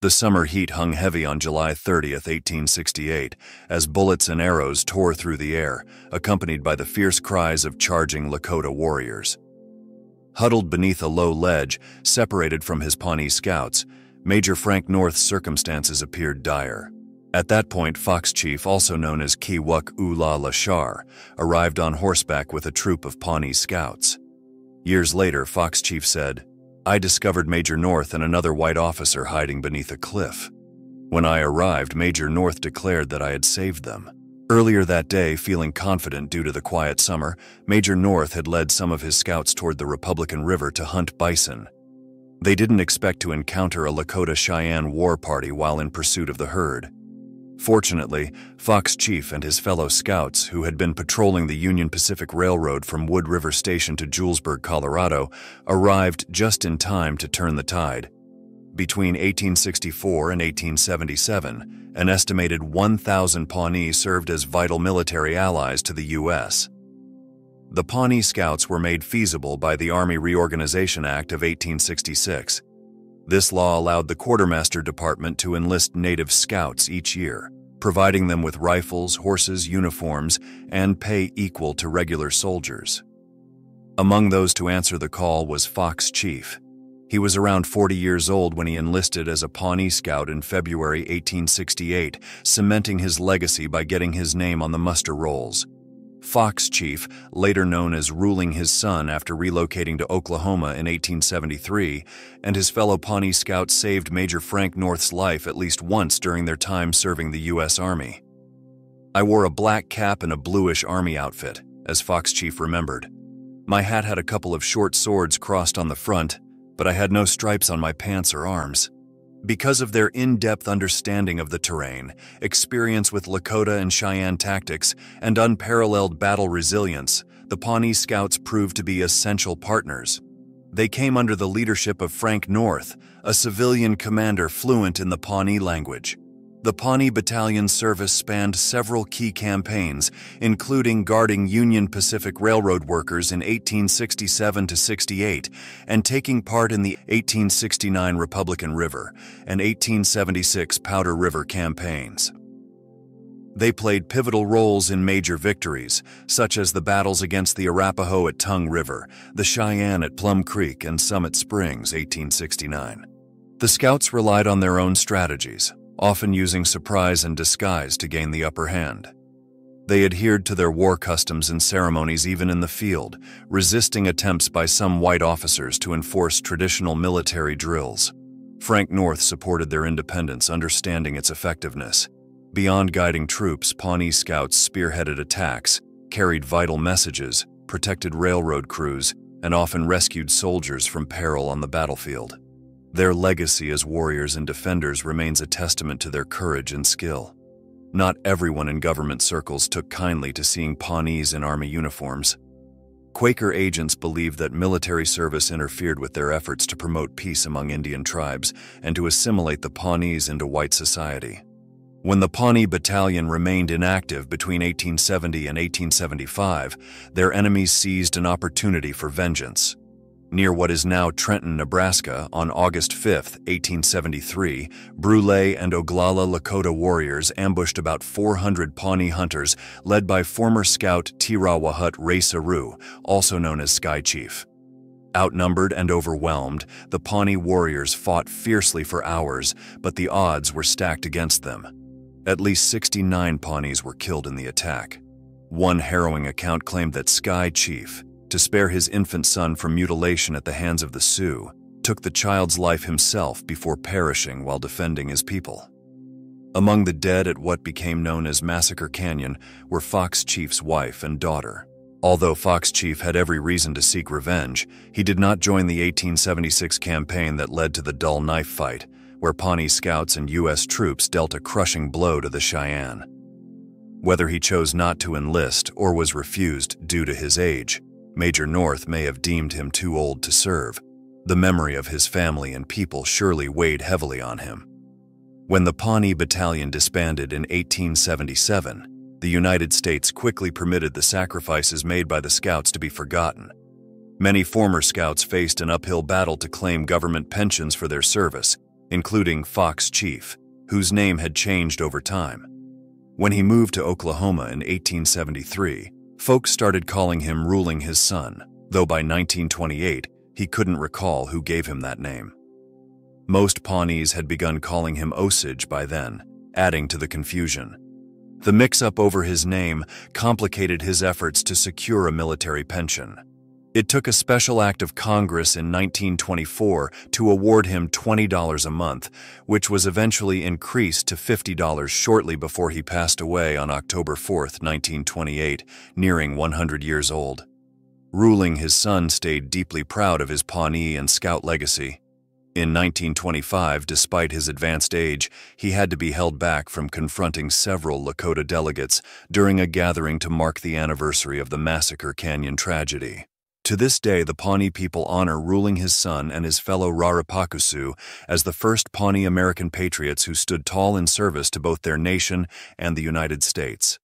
The summer heat hung heavy on July 30th, 1868, as bullets and arrows tore through the air, accompanied by the fierce cries of charging Lakota warriors. Huddled beneath a low ledge, separated from his Pawnee scouts, Major Frank North's circumstances appeared dire. At that point, Fox Chief, also known as Kiwuk Ula Lashar, arrived on horseback with a troop of Pawnee scouts. Years later, Fox Chief said, "I discovered Major North and another white officer hiding beneath a cliff. When I arrived, Major North declared that I had saved them." Earlier that day, feeling confident due to the quiet summer, Major North had led some of his scouts toward the Republican River to hunt bison. They didn't expect to encounter a Lakota Cheyenne war party while in pursuit of the herd. Fortunately, Fox Chief and his fellow scouts, who had been patrolling the Union Pacific Railroad from Wood River Station to Julesburg, Colorado, arrived just in time to turn the tide. Between 1864 and 1877, an estimated 1,000 Pawnee served as vital military allies to the U.S. The Pawnee Scouts were made feasible by the Army Reorganization Act of 1866. This law allowed the Quartermaster Department to enlist native scouts each year, providing them with rifles, horses, uniforms, and pay equal to regular soldiers. Among those to answer the call was Fox Chief. He was around 40 years old when he enlisted as a Pawnee Scout in February 1868, cementing his legacy by getting his name on the muster rolls. Fox Chief, later known as ruling his son after relocating to Oklahoma in 1873, and his fellow Pawnee Scouts saved Major Frank North's life at least once during their time serving the U.S. Army. "I wore a black cap and a bluish Army outfit," as Fox Chief remembered. "My hat had a couple of short swords crossed on the front, but I had no stripes on my pants or arms." Because of their in-depth understanding of the terrain, experience with Lakota and Cheyenne tactics, and unparalleled battle resilience, the Pawnee Scouts proved to be essential partners. They came under the leadership of Frank North, a civilian commander fluent in the Pawnee language. The Pawnee Battalion's service spanned several key campaigns, including guarding Union Pacific Railroad workers in 1867–68 and taking part in the 1869 Republican River and 1876 Powder River campaigns. They played pivotal roles in major victories, such as the battles against the Arapaho at Tongue River, the Cheyenne at Plum Creek, and Summit Springs, 1869. The Scouts relied on their own strategies, often using surprise and disguise to gain the upper hand. They adhered to their war customs and ceremonies even in the field, resisting attempts by some white officers to enforce traditional military drills. Frank North supported their independence, understanding its effectiveness. Beyond guiding troops, Pawnee Scouts spearheaded attacks, carried vital messages, protected railroad crews, and often rescued soldiers from peril on the battlefield. Their legacy as warriors and defenders remains a testament to their courage and skill. Not everyone in government circles took kindly to seeing Pawnees in Army uniforms. Quaker agents believed that military service interfered with their efforts to promote peace among Indian tribes and to assimilate the Pawnees into white society. When the Pawnee Battalion remained inactive between 1870 and 1875, their enemies seized an opportunity for vengeance. Near what is now Trenton, Nebraska, on August 5, 1873, Brule and Oglala Lakota warriors ambushed about 400 Pawnee hunters led by former scout Tirawahut Ray Saru, also known as Sky Chief. Outnumbered and overwhelmed, the Pawnee warriors fought fiercely for hours, but the odds were stacked against them. At least 69 Pawnees were killed in the attack. One harrowing account claimed that Sky Chief, to spare his infant son from mutilation at the hands of the Sioux, took the child's life himself before perishing while defending his people. Among the dead at what became known as Massacre Canyon were Fox Chief's wife and daughter. Although Fox Chief had every reason to seek revenge, he did not join the 1876 campaign that led to the Dull Knife Fight, where Pawnee Scouts and U.S. troops dealt a crushing blow to the Cheyenne. Whether he chose not to enlist or was refused due to his age, Major North may have deemed him too old to serve. The memory of his family and people surely weighed heavily on him. When the Pawnee Battalion disbanded in 1877, the United States quickly permitted the sacrifices made by the Scouts to be forgotten. Many former Scouts faced an uphill battle to claim government pensions for their service, including Fox Chief, whose name had changed over time. When he moved to Oklahoma in 1873, folks started calling him Ruling His Son, though by 1928, he couldn't recall who gave him that name. Most Pawnees had begun calling him Osage by then, adding to the confusion. The mix-up over his name complicated his efforts to secure a military pension. It took a special act of Congress in 1924 to award him $20 a month, which was eventually increased to $50 shortly before he passed away on October 4, 1928, nearing 100 years old. Ruling His Son stayed deeply proud of his Pawnee and Scout legacy. In 1925, despite his advanced age, he had to be held back from confronting several Lakota delegates during a gathering to mark the anniversary of the Massacre Canyon tragedy. To this day, the Pawnee people honor Ruling His Son and his fellow Rarapakusu as the first Pawnee American patriots who stood tall in service to both their nation and the United States.